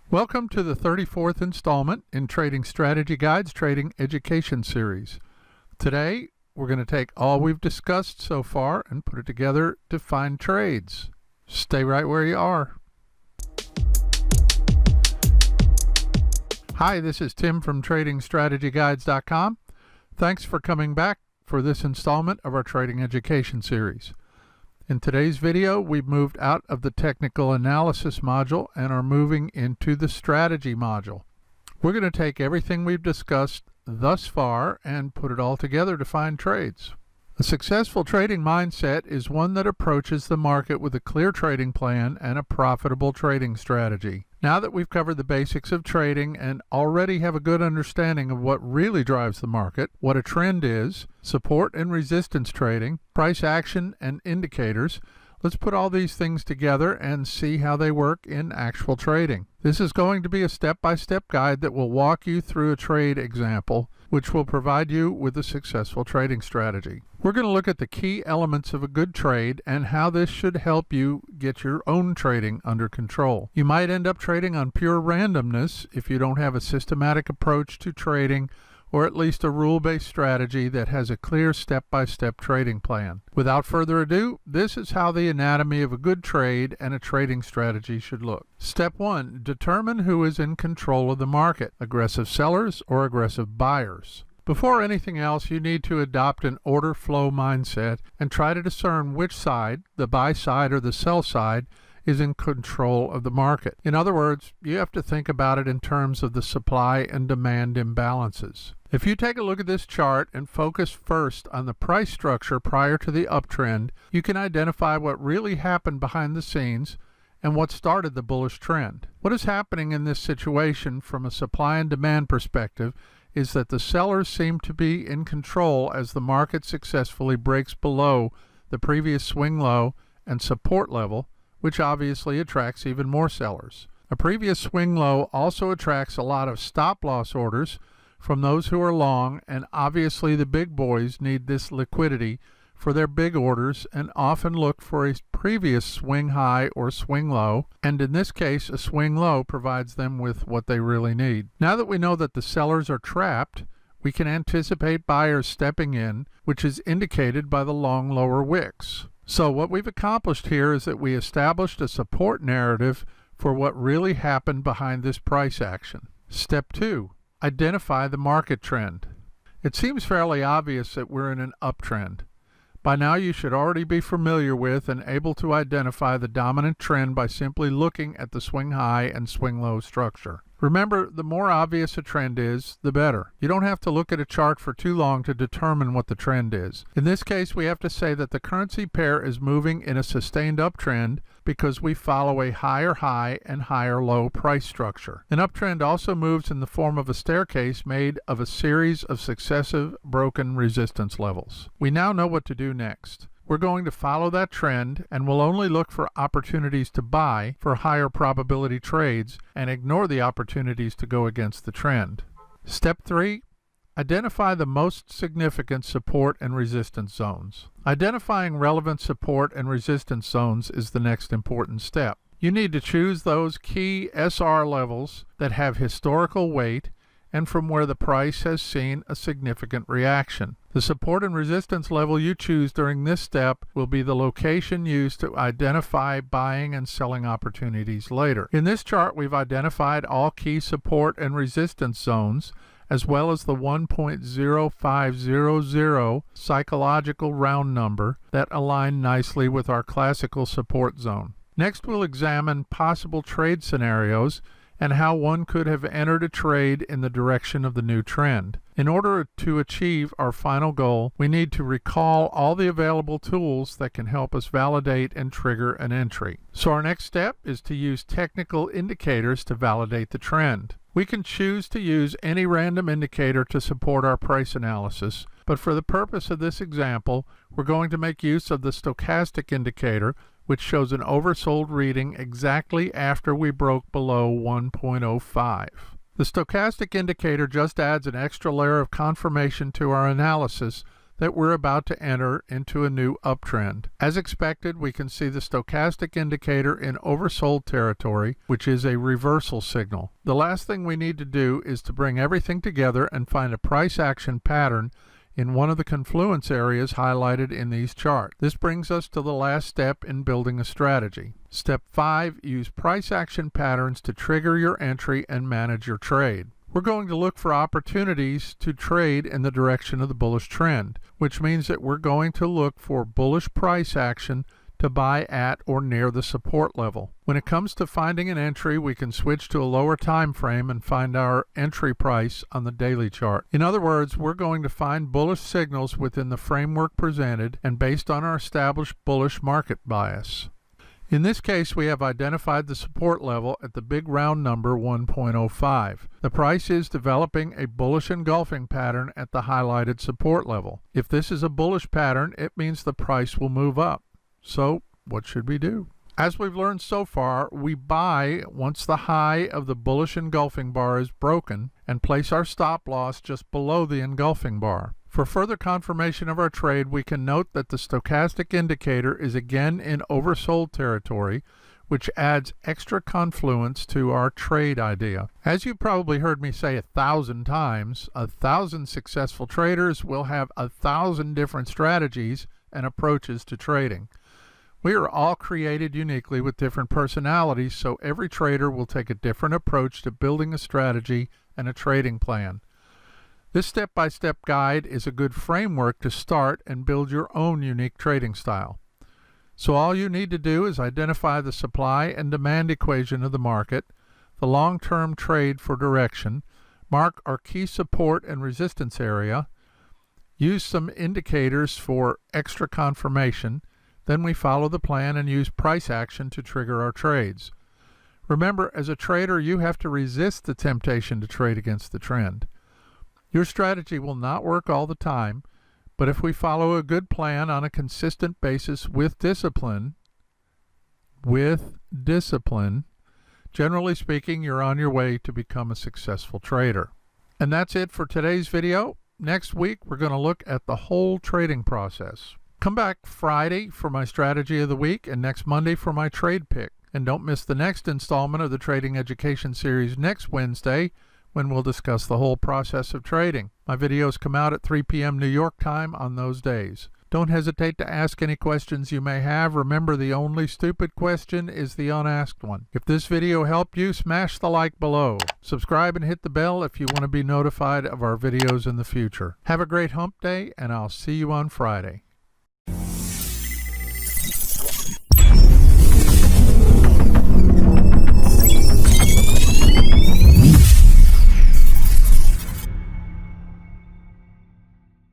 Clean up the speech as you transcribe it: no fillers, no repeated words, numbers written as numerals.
Welcome to the 34th installment in Trading Strategy Guide's Trading Education Series. Today, we're going to take all we've discussed so far and put it together to find trades. Stay right where you are. Hi, this is Tim from TradingStrategyGuides.com. Thanks for coming back for this installment of our Trading Education Series. In today's video, we've moved out of the technical analysis module and are moving into the strategy module. We're going to take everything we've discussed thus far and put it all together to find trades. A successful trading mindset is one that approaches the market with a clear trading plan and a profitable trading strategy. Now that we've covered the basics of trading and already have a good understanding of what really drives the market, what a trend is, support and resistance trading, price action and indicators, let's put all these things together and see how they work in actual trading. This is going to be a step-by-step guide that will walk you through a trade example, which will provide you with a successful trading strategy. We're going to look at the key elements of a good trade and how this should help you get your own trading under control. You might end up trading on pure randomness if you don't have a systematic approach to trading, or at least a rule-based strategy that has a clear step-by-step trading plan. Without further ado, this is how the anatomy of a good trade and a trading strategy should look. Step 1. Determine who is in control of the market, aggressive sellers or aggressive buyers. Before anything else, you need to adopt an order flow mindset and try to discern which side, the buy side or the sell side, is in control of the market. In other words, you have to think about it in terms of the supply and demand imbalances. If you take a look at this chart and focus first on the price structure prior to the uptrend, you can identify what really happened behind the scenes and what started the bullish trend. What is happening in this situation from a supply and demand perspective is that the sellers seem to be in control as the market successfully breaks below the previous swing low and support level, which obviously attracts even more sellers. A previous swing low also attracts a lot of stop-loss orders from those who are long, and obviously the big boys need this liquidity for their big orders and often look for a previous swing high or swing low, and in this case a swing low provides them with what they really need. Now that we know that the sellers are trapped, we can anticipate buyers stepping in, which is indicated by the long lower wicks. So what we've accomplished here is that we established a support narrative for what really happened behind this price action. Step 2. Identify the market trend. It seems fairly obvious that we're in an uptrend. By now you should already be familiar with and able to identify the dominant trend by simply looking at the swing high and swing low structure. Remember, the more obvious a trend is, the better. You don't have to look at a chart for too long to determine what the trend is. In this case, we have to say that the currency pair is moving in a sustained uptrend because we follow a higher high and higher low price structure. An uptrend also moves in the form of a staircase made of a series of successive broken resistance levels. We now know what to do next. We're going to follow that trend and will only look for opportunities to buy for higher probability trades and ignore the opportunities to go against the trend. Step 3. Identify the most significant support and resistance zones. Identifying relevant support and resistance zones is the next important step. You need to choose those key SR levels that have historical weight and from where the price has seen a significant reaction. The support and resistance level you choose during this step will be the location used to identify buying and selling opportunities later. In this chart, we've identified all key support and resistance zones, as well as the 1.0500 psychological round number that align nicely with our classical support zone. Next, we'll examine possible trade scenarios and how one could have entered a trade in the direction of the new trend. In order to achieve our final goal, we need to recall all the available tools that can help us validate and trigger an entry. So our next step is to use technical indicators to validate the trend. We can choose to use any random indicator to support our price analysis, but for the purpose of this example, we're going to make use of the stochastic indicator, which shows an oversold reading exactly after we broke below 1.05. The stochastic indicator just adds an extra layer of confirmation to our analysis that we're about to enter into a new uptrend. As expected, we can see the stochastic indicator in oversold territory, which is a reversal signal. The last thing we need to do is to bring everything together and find a price action pattern in one of the confluence areas highlighted in these charts. This brings us to the last step in building a strategy. Step 5, use price action patterns to trigger your entry and manage your trade. We're going to look for opportunities to trade in the direction of the bullish trend, which means that we're going to look for bullish price action to buy at or near the support level. When it comes to finding an entry, we can switch to a lower time frame and find our entry price on the daily chart. In other words, we're going to find bullish signals within the framework presented and based on our established bullish market bias. In this case, we have identified the support level at the big round number 1.05. The price is developing a bullish engulfing pattern at the highlighted support level. If this is a bullish pattern, it means the price will move up. So, what should we do? As we've learned so far, we buy once the high of the bullish engulfing bar is broken and place our stop loss just below the engulfing bar. For further confirmation of our trade, we can note that the stochastic indicator is again in oversold territory, which adds extra confluence to our trade idea. As you've probably heard me say 1,000 times, 1,000 successful traders will have 1,000 different strategies and approaches to trading. We are all created uniquely with different personalities, so every trader will take a different approach to building a strategy and a trading plan. This step-by-step guide is a good framework to start and build your own unique trading style. So all you need to do is identify the supply and demand equation of the market, the long-term trade for direction, mark our key support and resistance area, use some indicators for extra confirmation, then we follow the plan and use price action to trigger our trades. Remember, as a trader, you have to resist the temptation to trade against the trend. Your strategy will not work all the time, but if we follow a good plan on a consistent basis with discipline, generally speaking, you're on your way to become a successful trader. And that's it for today's video. Next week, we're going to look at the whole trading process. Come back Friday for my strategy of the week and next Monday for my trade pick. And don't miss the next installment of the Trading Education Series next Wednesday, when we'll discuss the whole process of trading. My videos come out at 3 p.m. New York time on those days. Don't hesitate to ask any questions you may have. Remember, the only stupid question is the unasked one. If this video helped you, smash the like below. Subscribe and hit the bell if you want to be notified of our videos in the future. Have a great hump day, and I'll see you on Friday.